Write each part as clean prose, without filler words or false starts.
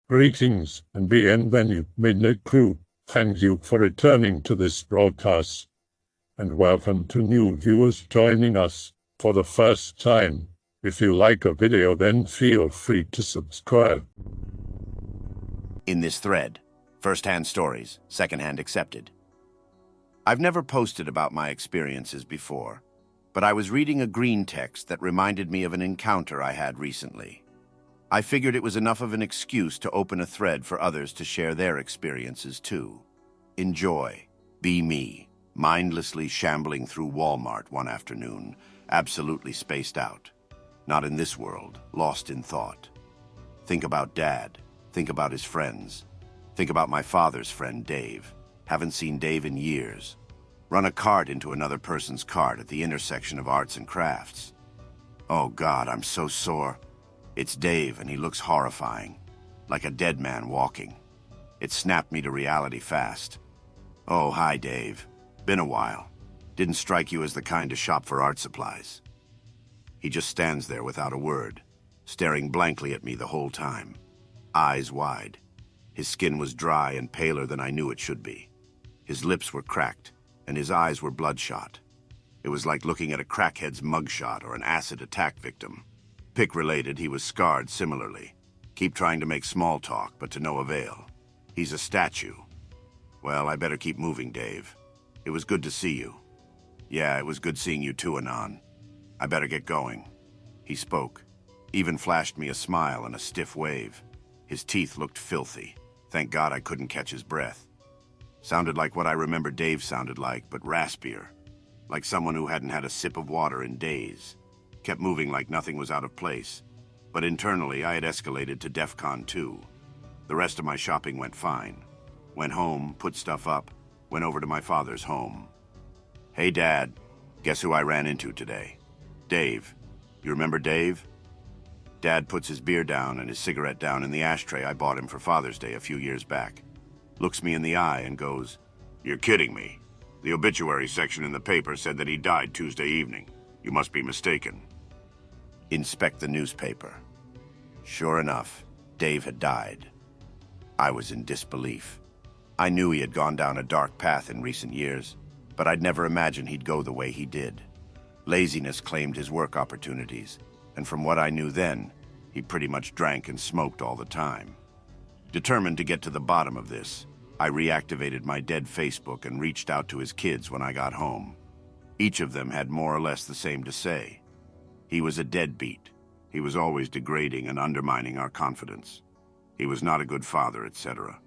Greetings and bienvenue, Midnight Crew. Thank you for returning to this broadcast, and welcome to new viewers joining us for the first time. If you like a video, then feel free to subscribe. In this thread, first-hand stories, second-hand accepted. I've never posted about my experiences before, but I was reading a Greentext that reminded me of an encounter I had recently. I figured it was enough of an excuse to open a thread for others to share their experiences too. Enjoy. Be me, mindlessly shambling through Walmart one afternoon, absolutely spaced out. Not in this world, lost in thought. Think about Dad. Think about his friends. Think about my father's friend, Dave. Haven't seen Dave in years. Run a cart into another person's cart at the intersection of arts and crafts. Oh God, I'm so sore. It's Dave, and he looks horrifying, like a dead man walking. It snapped me to reality fast. Oh, hi, Dave. Been a while. Didn't strike you as the kind to shop for art supplies. He just stands there without a word, staring blankly at me the whole time, eyes wide. His skin was dry and paler than I knew it should be. His lips were cracked, and his eyes were bloodshot. It was like looking at a crackhead's mugshot or an acid attack victim. Pick-related, he was scarred similarly. Keep trying to make small talk, but to no avail. He's a statue. Well, I better keep moving, Dave. It was good to see you. Yeah, it was good seeing you too, Anon. I better get going. He spoke, even flashed me a smile and a stiff wave. His teeth looked filthy. Thank God I couldn't catch his breath. Sounded like what I remember Dave sounded like, but raspier. Like someone who hadn't had a sip of water in days. Kept moving like nothing was out of place. But internally, I had escalated to DEFCON 2. The rest of my shopping went fine. Went home, put stuff up, went over to my father's home. Hey, Dad, guess who I ran into today? Dave. You remember Dave? Dad puts his beer down and his cigarette down in the ashtray I bought him for Father's Day a few years back. Looks me in the eye and goes, "You're kidding me. The obituary section in the paper said that he died Tuesday evening. You must be mistaken." Inspect the newspaper. Sure enough, Dave had died. I was in disbelief. I knew he had gone down a dark path in recent years, but I'd never imagined he'd go the way he did. Laziness claimed his work opportunities, and from what I knew then, he pretty much drank and smoked all the time. Determined to get to the bottom of this, I reactivated my dead Facebook and reached out to his kids when I got home. Each of them had more or less the same to say. He was a deadbeat. He was always degrading and undermining our confidence. He was not a good father, etc.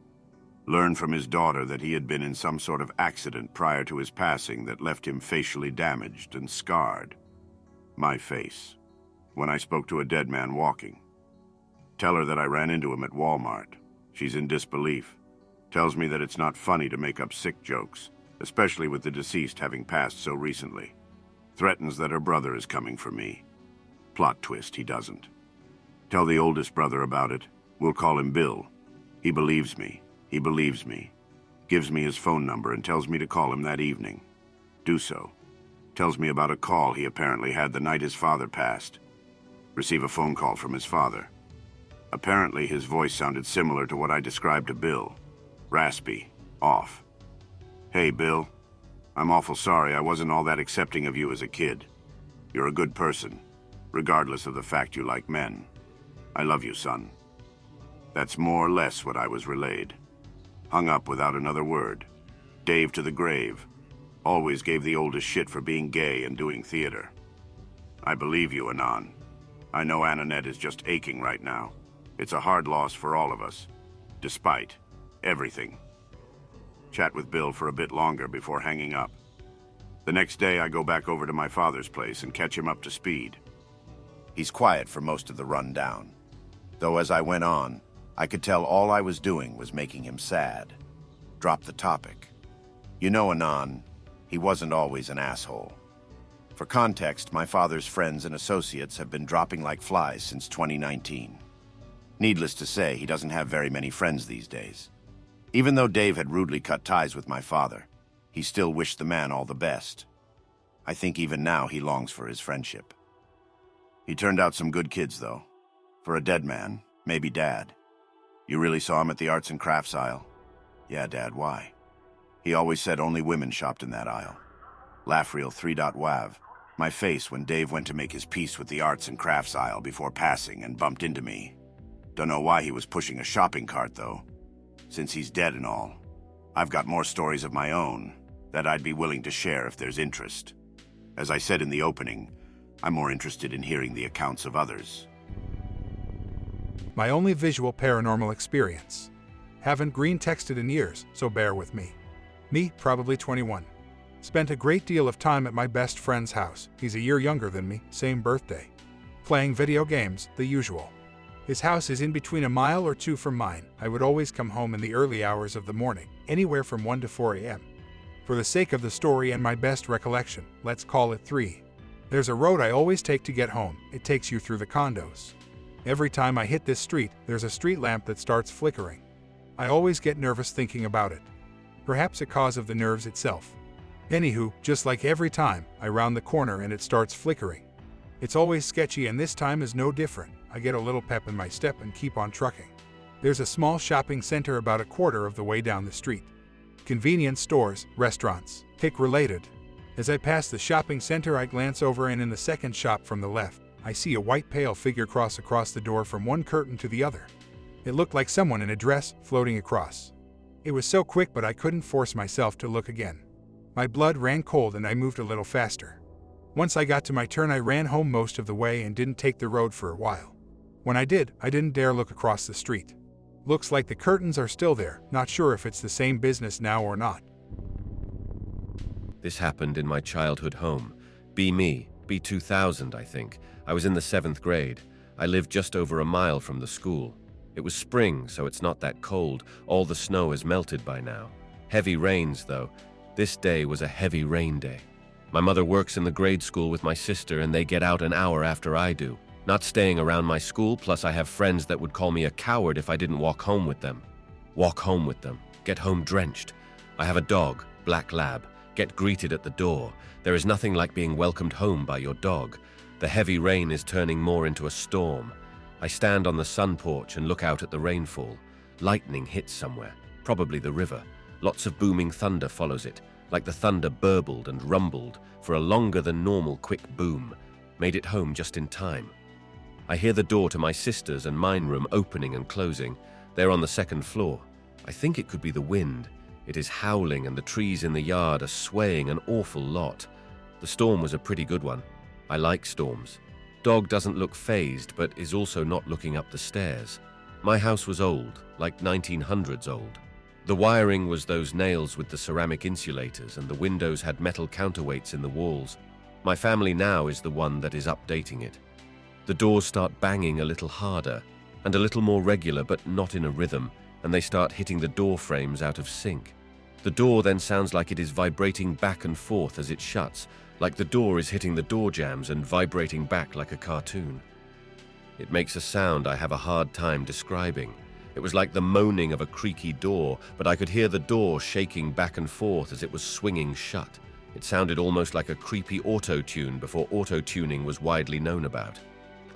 Learned from his daughter that he had been in some sort of accident prior to his passing that left him facially damaged and scarred. My face. When I spoke to a dead man walking. Tell her that I ran into him at Walmart. She's in disbelief. Tells me that it's not funny to make up sick jokes, especially with the deceased having passed so recently. Threatens that her brother is coming for me. Plot twist, he doesn't. Tell the oldest brother about it. We'll call him Bill. He believes me. He believes me. Gives me his phone number and tells me to call him that evening. Do so. Tells me about a call he apparently had the night his father passed. Receive a phone call from his father. Apparently his voice sounded similar to what I described to Bill. Raspy. Off. Hey, Bill. I'm awful sorry I wasn't all that accepting of you as a kid. You're a good person, regardless of the fact you like men. I love you, son. That's more or less what I was relayed. Hung up without another word. Dave to the grave. Always gave the oldest shit for being gay and doing theater. I believe you, Anon. I know Annette is just aching right now. It's a hard loss for all of us. Despite everything. Chat with Bill for a bit longer before hanging up. The next day, I go back over to my father's place and catch him up to speed. He's quiet for most of the rundown. Though as I went on, I could tell all I was doing was making him sad. Drop the topic. You know, Anon, he wasn't always an asshole. For context, my father's friends and associates have been dropping like flies since 2019. Needless to say, he doesn't have very many friends these days. Even though Dave had rudely cut ties with my father, he still wished the man all the best. I think even now he longs for his friendship. He turned out some good kids, though. For a dead man, maybe Dad. You really saw him at the arts and crafts aisle? Yeah, Dad, why? He always said only women shopped in that aisle. Laugh reel 3.wav. My face when Dave went to make his peace with the arts and crafts aisle before passing and bumped into me. Don't know why he was pushing a shopping cart, though, since he's dead and all. I've got more stories of my own that I'd be willing to share if there's interest. As I said in the opening, I'm more interested in hearing the accounts of others. My only visual paranormal experience. Haven't greentexted in years, so bear with me. Me, probably 21. Spent a great deal of time at my best friend's house. He's a year younger than me, same birthday. Playing video games, the usual. His house is in between a mile or two from mine. I would always come home in the early hours of the morning, anywhere from 1 to 4 a.m. For the sake of the story and my best recollection, let's call it 3. There's a road I always take to get home. It takes you through the condos. Every time I hit this street, there's a street lamp that starts flickering. I always get nervous thinking about it. Perhaps a cause of the nerves itself. Anywho, just like every time, I round the corner and it starts flickering. It's always sketchy and this time is no different. I get a little pep in my step and keep on trucking. There's a small shopping center about a quarter of the way down the street. Convenience stores, restaurants, hick related. As I pass the shopping center, I glance over and in the second shop from the left, I see a white pale figure cross across the door from one curtain to the other. It looked like someone in a dress floating across. It was so quick, but I couldn't force myself to look again. My blood ran cold and I moved a little faster. Once I got to my turn, I ran home most of the way and didn't take the road for a while. When I did, I didn't dare look across the street. Looks like the curtains are still there, not sure if it's the same business now or not. This happened in my childhood home. B2000, I think. I was in the 7th grade. I lived just over a mile from the school. It was spring, so it's not that cold. All the snow has melted by now. Heavy rains, though. This day was a heavy rain day. My mother works in the grade school with my sister, and they get out an hour after I do. Not staying around my school, plus I have friends that would call me a coward if I didn't walk home with them. Walk home with them. Get home drenched. I have a dog, black lab. Get greeted at the door. There is nothing like being welcomed home by your dog. The heavy rain is turning more into a storm. I stand on the sun porch and look out at the rainfall. Lightning hits somewhere, probably the river. Lots of booming thunder follows it, like the thunder burbled and rumbled for a longer than normal quick boom. Made it home just in time. I hear the door to my sister's and mine room opening and closing. They're on the 2nd floor. I think it could be the wind. It is howling and the trees in the yard are swaying an awful lot. The storm was a pretty good one. I like storms. Dog doesn't look fazed, but is also not looking up the stairs. My house was old, like 1900s old. The wiring was those nails with the ceramic insulators, and the windows had metal counterweights in the walls. My family now is the one that is updating it. The doors start banging a little harder, and a little more regular, but not in a rhythm, and they start hitting the door frames out of sync. The door then sounds like it is vibrating back and forth as it shuts, like the door is hitting the door jambs and vibrating back like a cartoon. It makes a sound I have a hard time describing. It was like the moaning of a creaky door, but I could hear the door shaking back and forth as it was swinging shut. It sounded almost like a creepy auto-tune before auto-tuning was widely known about.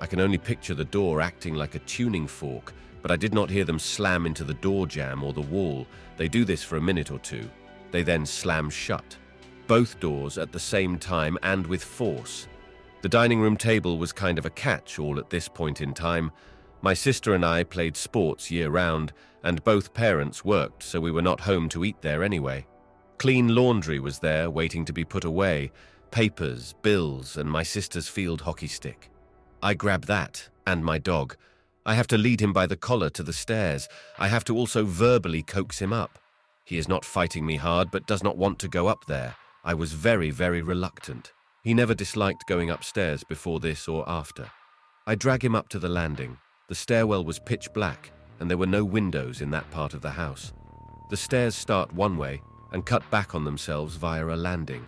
I can only picture the door acting like a tuning fork, but I did not hear them slam into the door jamb or the wall. They do this for a minute or two. They then slam shut. Both doors at the same time and with force. The dining room table was kind of a catch-all at this point in time. My sister and I played sports year-round, and both parents worked, so we were not home to eat there anyway. Clean laundry was there, waiting to be put away, papers, bills, and my sister's field hockey stick. I grab that, and my dog. I have to lead him by the collar to the stairs. I have to also verbally coax him up. He is not fighting me hard, but does not want to go up there. I was very, very reluctant. He never disliked going upstairs before this or after. I drag him up to the landing. The stairwell was pitch black, and there were no windows in that part of the house. The stairs start one way and cut back on themselves via a landing.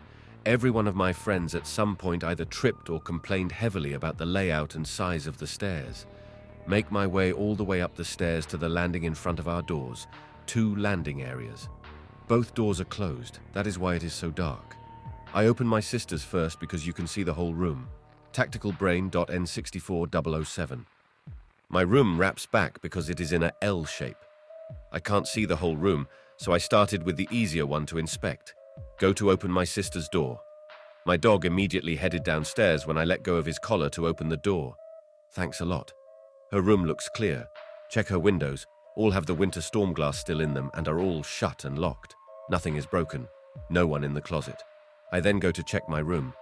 Every one of my friends at some point either tripped or complained heavily about the layout and size of the stairs. Make my way all the way up the stairs to the landing in front of our doors. 2 landing areas. Both doors are closed. That is why it is so dark. I open my sister's first because you can see the whole room. Tacticalbrain.N64007. My room wraps back because it is in a L shape. I can't see the whole room, so I started with the easier one to inspect. Go to open my sister's door. My dog immediately headed downstairs when I let go of his collar to open the door. Thanks a lot. Her room looks clear. Check her windows. All have the winter storm glass still in them and are all shut and locked. Nothing is broken. No one in the closet. I then go to check my room.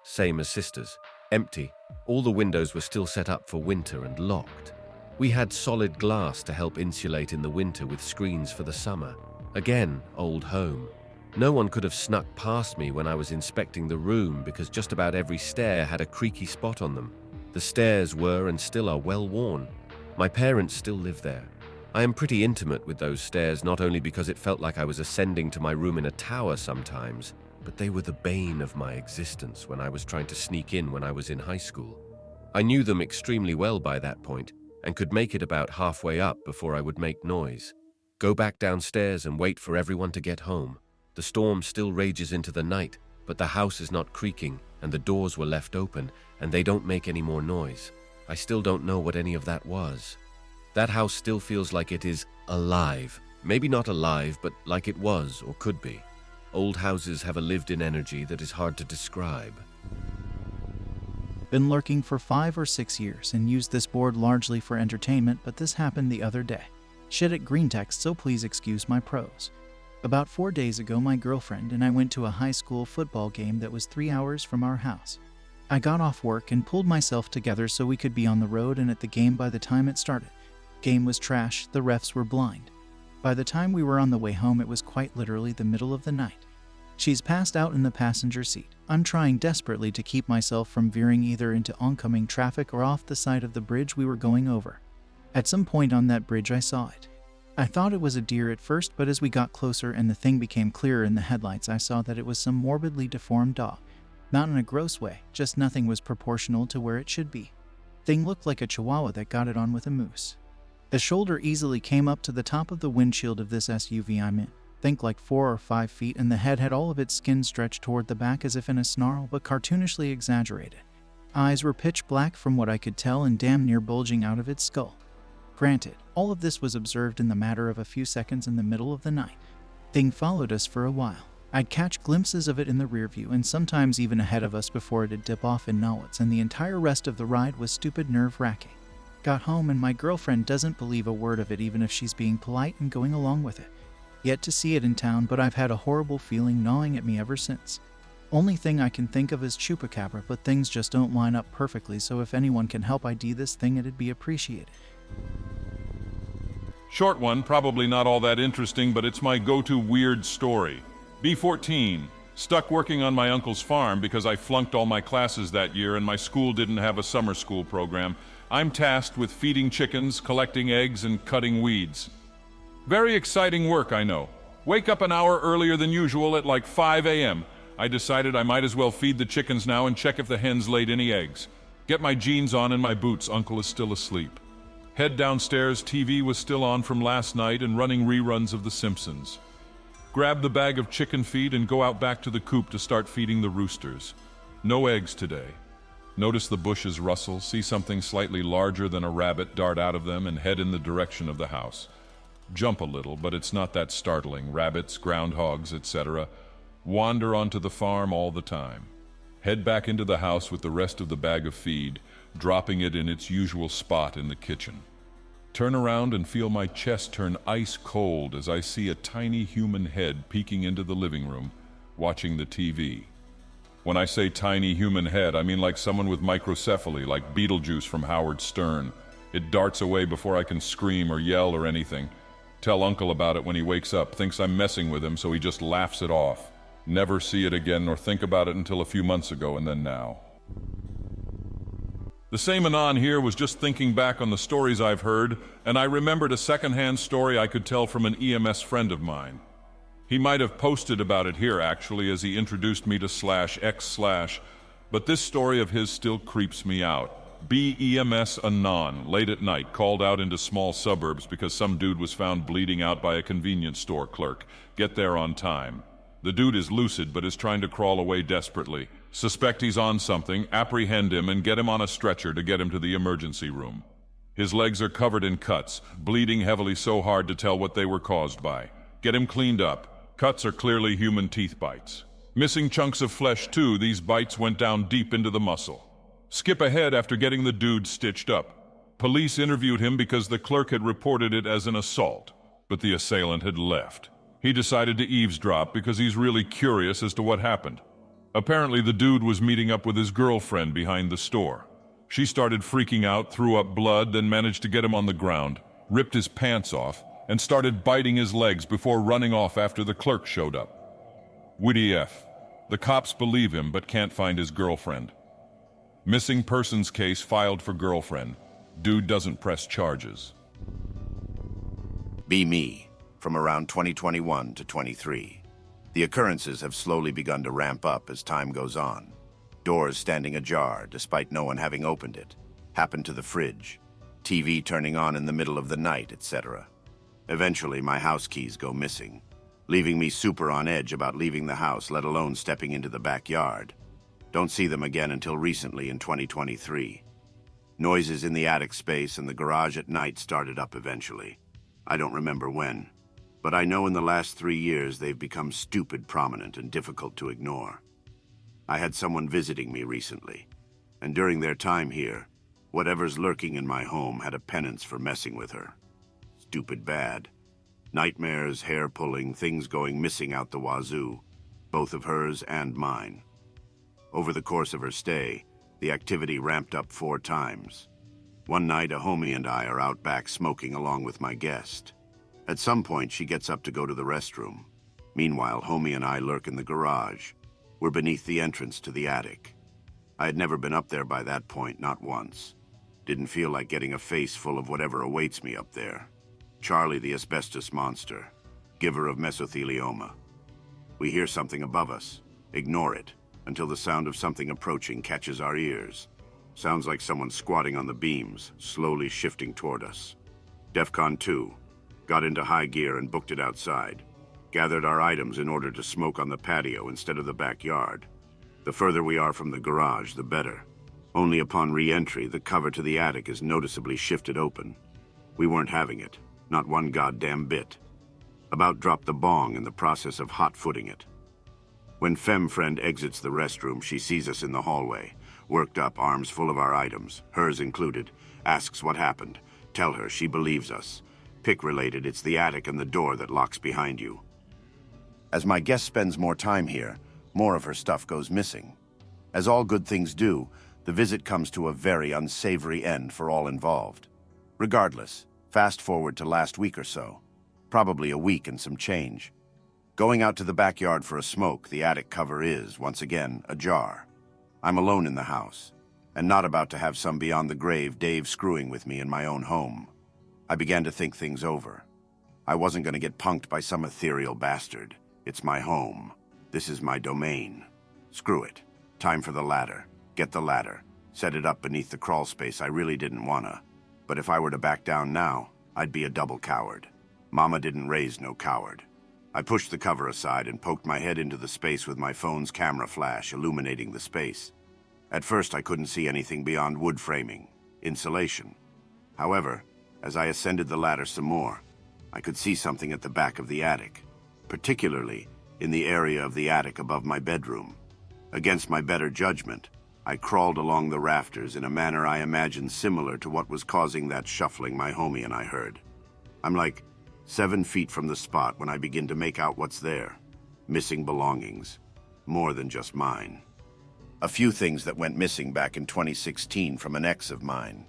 Same as sister's. Empty. All the windows were still set up for winter and locked. We had solid glass to help insulate in the winter with screens for the summer. Again, old home. No one could have snuck past me when I was inspecting the room because just about every stair had a creaky spot on them. The stairs were and still are well worn. My parents still live there. I am pretty intimate with those stairs, not only because it felt like I was ascending to my room in a tower sometimes, but they were the bane of my existence when I was trying to sneak in when I was in high school. I knew them extremely well by that point and could make it about halfway up before I would make noise. Go back downstairs and wait for everyone to get home. The storm still rages into the night, but the house is not creaking and the doors were left open and they don't make any more noise. I still don't know what any of that was. That house still feels like it is alive. Maybe not alive, but like it was or could be. Old houses have a lived-in energy that is hard to describe. Been lurking for 5 or 6 years and used this board largely for entertainment, but this happened the other day. Shit at Greentext, so please excuse my prose. About 4 days ago, my girlfriend and I went to a high school football game that was 3 hours from our house. I got off work and pulled myself together so we could be on the road and at the game by the time it started. Game was trash, the refs were blind. By the time we were on the way home, it was quite literally the middle of the night. She's passed out in the passenger seat. I'm trying desperately to keep myself from veering either into oncoming traffic or off the side of the bridge we were going over. At some point on that bridge I saw it. I thought it was a deer at first, but as we got closer and the thing became clearer in the headlights, I saw that it was some morbidly deformed dog. Not in a gross way, just nothing was proportional to where it should be. Thing looked like a chihuahua that got it on with a moose. The shoulder easily came up to the top of the windshield of this SUV I'm in. Think like 4 or 5 feet, and the head had all of its skin stretched toward the back as if in a snarl, but cartoonishly exaggerated. Eyes were pitch black from what I could tell and damn near bulging out of its skull. Granted, all of this was observed in the matter of a few seconds in the middle of the night. Thing followed us for a while. I'd catch glimpses of it in the rear view and sometimes even ahead of us before it'd dip off in nowits, and the entire rest of the ride was stupid nerve-wracking. Got home and my girlfriend doesn't believe a word of it even if she's being polite and going along with it. Yet to see it in town, but I've had a horrible feeling gnawing at me ever since. Only thing I can think of is Chupacabra, but things just don't line up perfectly, so if anyone can help ID this thing, it'd be appreciated. Short one, probably not all that interesting, but it's my go-to weird story. B14. Stuck working on my uncle's farm because I flunked all my classes that year and my school didn't have a summer school program. I'm tasked with feeding chickens, collecting eggs, and cutting weeds. Very exciting work, I know. Wake up an hour earlier than usual at like 5 a.m. I decided I might as well feed the chickens now and check if the hens laid any eggs. Get my jeans on and my boots, Uncle is still asleep. Head downstairs, TV was still on from last night and running reruns of The Simpsons. Grab the bag of chicken feed and go out back to the coop to start feeding the roosters. No eggs today. Notice the bushes rustle, see something slightly larger than a rabbit dart out of them and head in the direction of the house. Jump a little, but it's not that startling. Rabbits, groundhogs, etc. wander onto the farm all the time. Head back into the house with the rest of the bag of feed, dropping it in its usual spot in the kitchen. Turn around and feel my chest turn ice cold as I see a tiny human head peeking into the living room, watching the TV. When I say tiny human head, I mean like someone with microcephaly, like Beetlejuice from Howard Stern. It darts away before I can scream or yell or anything. Tell Uncle about it when he wakes up, thinks I'm messing with him, so he just laughs it off. Never see it again nor think about it until a few months ago and then now. The same anon here was just thinking back on the stories I've heard, and I remembered a secondhand story I could tell from an EMS friend of mine. He might have posted about it here, actually, as he introduced me to /x/, but this story of his still creeps me out. EMS anon, late at night, called out into small suburbs because some dude was found bleeding out by a convenience store clerk. Get there on time. The dude is lucid but is trying to crawl away desperately. Suspect he's on something, apprehend him, and get him on a stretcher to get him to the emergency room. His legs are covered in cuts, bleeding heavily so hard to tell what they were caused by. Get him cleaned up. Cuts are clearly human teeth bites. Missing chunks of flesh too, these bites went down deep into the muscle. Skip ahead after getting the dude stitched up. Police interviewed him because the clerk had reported it as an assault, but the assailant had left. He decided to eavesdrop because he's really curious as to what happened. Apparently the dude was meeting up with his girlfriend behind the store. She started freaking out, threw up blood, then managed to get him on the ground, ripped his pants off, and started biting his legs before running off after the clerk showed up. Witty F. The cops believe him but can't find his girlfriend. Missing persons case filed for girlfriend. Dude doesn't press charges. Be me, from around 2021 to 23. The occurrences have slowly begun to ramp up as time goes on. Doors standing ajar despite no one having opened it. Happened to the fridge. TV turning on in the middle of the night, etc. Eventually, my house keys go missing, leaving me super on edge about leaving the house, let alone stepping into the backyard. Don't see them again until recently in 2023. Noises in the attic space and the garage at night started up eventually. I don't remember when, but I know in the last 3 years they've become stupid prominent and difficult to ignore. I had someone visiting me recently, and during their time here, whatever's lurking in my home had a penance for messing with her. Stupid bad. Nightmares, hair pulling, things going missing out the wazoo, both of hers and mine. Over the course of her stay, the activity ramped up 4 times. One night, a homie and I are out back smoking along with my guest. At some point, she gets up to go to the restroom. Meanwhile, homie and I lurk in the garage. We're beneath the entrance to the attic. I had never been up there by that point, not once. Didn't feel like getting a face full of whatever awaits me up there. Charlie the asbestos monster, giver of mesothelioma. We hear something above us. Ignore it, until the sound of something approaching catches our ears. Sounds like someone squatting on the beams, slowly shifting toward us. DEFCON 2. Got into high gear and booked it outside. Gathered our items in order to smoke on the patio instead of the backyard. The further we are from the garage, the better. Only upon re-entry, the cover to the attic is noticeably shifted open. We weren't having it, not one goddamn bit. About dropped the bong in the process of hot-footing it. When femme friend exits the restroom, she sees us in the hallway, worked up, arms full of our items, hers included, asks what happened. Tell her she believes us. Pick-related, it's the attic and the door that locks behind you. As my guest spends more time here, more of her stuff goes missing. As all good things do, the visit comes to a very unsavory end for all involved. Regardless, fast forward to last week or so. Probably a week and some change. Going out to the backyard for a smoke, the attic cover is, once again, ajar. I'm alone in the house, and not about to have some beyond the grave Dave screwing with me in my own home. I began to think things over. I wasn't going to get punked by some ethereal bastard. It's my home. This is my domain. Screw it. Time for the ladder. Get the ladder. Set it up beneath the crawl space. I really didn't wanna. But if I were to back down now, I'd be a double coward. Mama didn't raise no coward. I pushed the cover aside and poked my head into the space with my phone's camera flash illuminating the space. At first, I couldn't see anything beyond wood framing, insulation. However, as I ascended the ladder some more, I could see something at the back of the attic, particularly in the area of the attic above my bedroom. Against my better judgment, I crawled along the rafters in a manner I imagined similar to what was causing that shuffling my homie and I heard. I'm like 7 feet from the spot when I begin to make out what's there. Missing belongings. More than just mine. A few things that went missing back in 2016 from an ex of mine.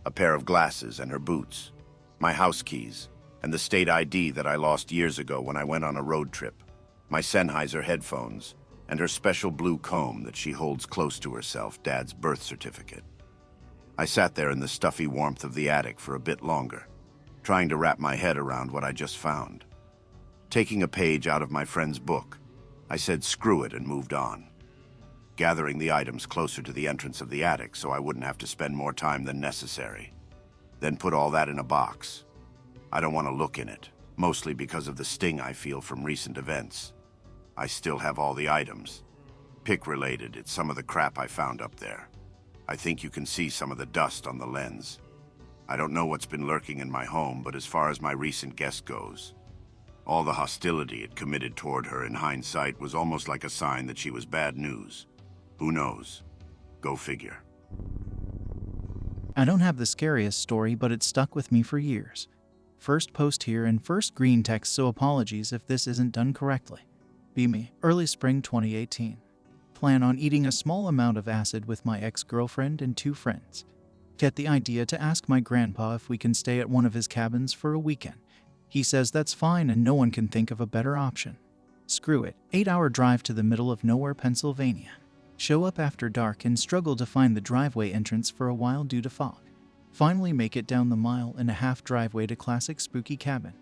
A pair of glasses and her boots. My house keys. And the state ID that I lost years ago when I went on a road trip. My Sennheiser headphones. And her special blue comb that she holds close to herself, Dad's birth certificate. I sat there in the stuffy warmth of the attic for a bit longer, trying to wrap my head around what I just found. Taking a page out of my friend's book, I said screw it and moved on, gathering the items closer to the entrance of the attic so I wouldn't have to spend more time than necessary. Then put all that in a box. I don't want to look in it, mostly because of the sting I feel from recent events. I still have all the items. Pick-related, it's some of the crap I found up there. I think you can see some of the dust on the lens. I don't know what's been lurking in my home, but as far as my recent guest goes, all the hostility it committed toward her in hindsight was almost like a sign that she was bad news. Who knows? Go figure. I don't have the scariest story, but it stuck with me for years. First post here and first green text, so apologies if this isn't done correctly. Be me, early spring 2018. Plan on eating a small amount of acid with my ex-girlfriend and 2 friends. Get the idea to ask my grandpa if we can stay at one of his cabins for a weekend. He says that's fine and no one can think of a better option. Screw it, 8-hour drive to the middle of nowhere, Pennsylvania. Show up after dark and struggle to find the driveway entrance for a while due to fog. Finally make it down the 1.5-mile driveway to classic spooky cabin.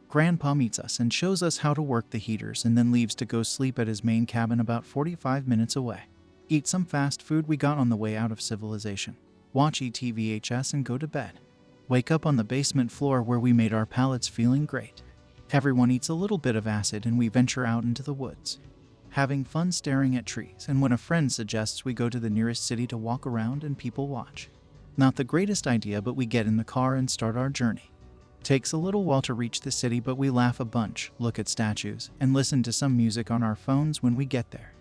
Grandpa meets us and shows us how to work the heaters and then leaves to go sleep at his main cabin about 45 minutes away. Eat some fast food we got on the way out of civilization. Watch ETVHS and go to bed. Wake up on the basement floor where we made our palates feeling great. Everyone eats a little bit of acid and we venture out into the woods, having fun staring at trees, and when a friend suggests we go to the nearest city to walk around and people watch. Not the greatest idea, but we get in the car and start our journey. Takes a little while to reach the city, but we laugh a bunch, look at statues, and listen to some music on our phones when we get there.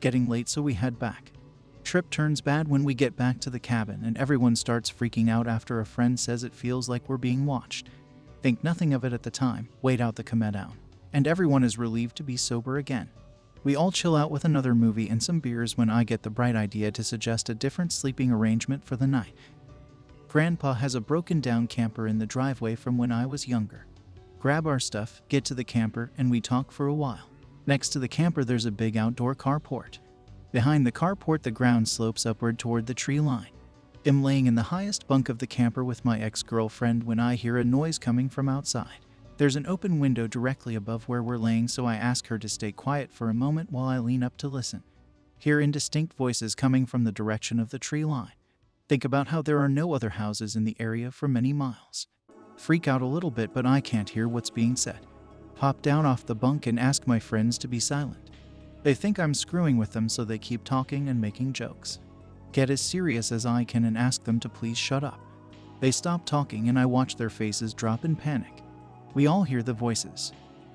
Getting late, so we head back. Trip turns bad when we get back to the cabin and everyone starts freaking out after a friend says it feels like we're being watched. Think nothing of it at the time, wait out the come down, and everyone is relieved to be sober again. We all chill out with another movie and some beers when I get the bright idea to suggest a different sleeping arrangement for the night. Grandpa has a broken down camper in the driveway from when I was younger. Grab our stuff, get to the camper, and we talk for a while. Next to the camper there's a big outdoor carport. Behind the carport the ground slopes upward toward the tree line. I'm laying in the highest bunk of the camper with my ex-girlfriend when I hear a noise coming from outside. There's an open window directly above where we're laying, so I ask her to stay quiet for a moment while I lean up to listen. Hear indistinct voices coming from the direction of the tree line. Think about how there are no other houses in the area for many miles. Freak out a little bit, but I can't hear what's being said. Hop down off the bunk and ask my friends to be silent. They think I'm screwing with them, so they keep talking and making jokes. Get as serious as I can and ask them to please shut up. They stop talking and I watch their faces drop in panic. We all hear the voices.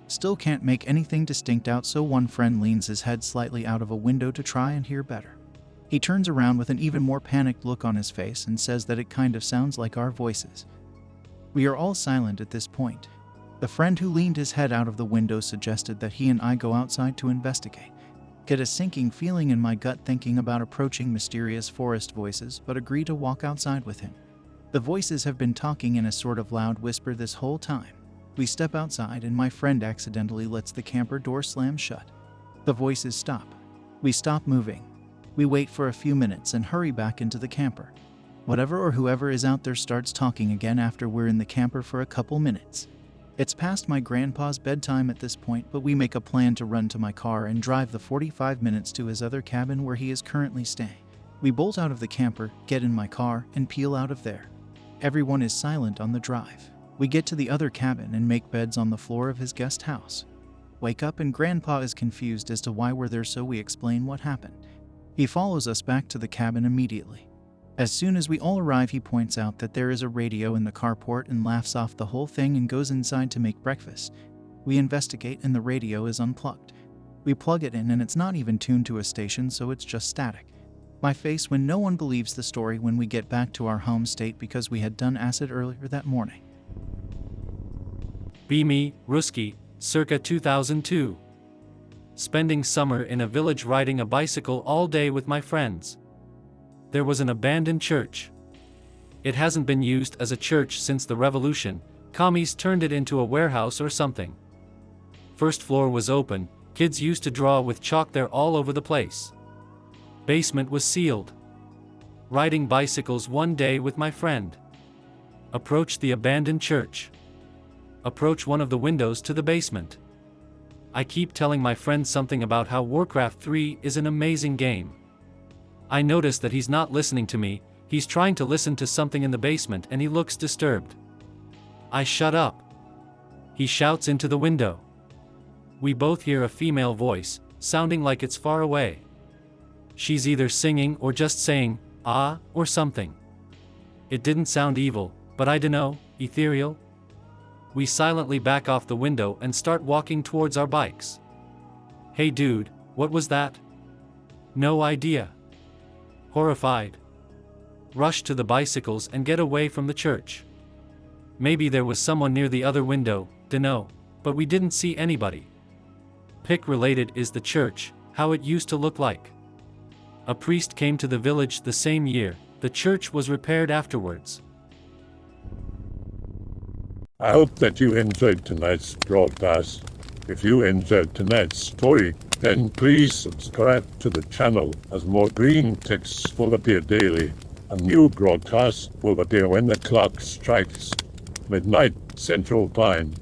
Still can't make anything distinct out, so one friend leans his head slightly out of a window to try and hear better. He turns around with an even more panicked look on his face and says that it kind of sounds like our voices. We are all silent at this point. The friend who leaned his head out of the window suggested that he and I go outside to investigate. Get a sinking feeling in my gut thinking about approaching mysterious forest voices, but agree to walk outside with him. The voices have been talking in a sort of loud whisper this whole time. We step outside and my friend accidentally lets the camper door slam shut. The voices stop. We stop moving. We wait for a few minutes and hurry back into the camper. Whatever or whoever is out there starts talking again after we're in the camper for a couple minutes. It's past my grandpa's bedtime at this point, but we make a plan to run to my car and drive the 45 minutes to his other cabin where he is currently staying. We bolt out of the camper, get in my car, and peel out of there. Everyone is silent on the drive. We get to the other cabin and make beds on the floor of his guest house. Wake up and Grandpa is confused as to why we're there, so we explain what happened. He follows us back to the cabin immediately. As soon as we all arrive, he points out that there is a radio in the carport and laughs off the whole thing and goes inside to make breakfast. We investigate and the radio is unplugged. We plug it in and it's not even tuned to a station, so it's just static. My face when no one believes the story when we get back to our home state because we had done acid earlier that morning. Be me, Ruski, circa 2002. Spending summer in a village riding a bicycle all day with my friends. There was an abandoned church. It hasn't been used as a church since the revolution. Commies turned it into a warehouse or something. First floor was open, kids used to draw with chalk there all over the place. Basement was sealed. Riding bicycles one day with my friend. Approach the abandoned church. Approach one of the windows to the basement. I keep telling my friend something about how Warcraft 3 is an amazing game. I notice that he's not listening to me, he's trying to listen to something in the basement and he looks disturbed. I shut up. He shouts into the window. We both hear a female voice, sounding like it's far away. She's either singing or just saying, ah, or something. It didn't sound evil, But I dunno, ethereal? We silently back off the window and start walking towards our bikes. Hey dude, what was that? No idea. Horrified. Rush to the bicycles and get away from the church. Maybe there was someone near the other window, dunno, but we didn't see anybody. Pick related is the church, how it used to look like. A priest came to the village the same year, the church was repaired afterwards. I hope that you enjoyed tonight's broadcast. If you enjoyed tonight's story, then please subscribe to the channel as more green texts will appear daily. A new broadcast will appear when the clock strikes midnight Central Time.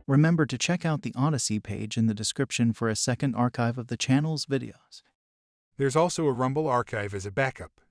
Remember to check out the Odyssey page in the description for a second archive of the channel's videos. There's also a Rumble archive as a backup.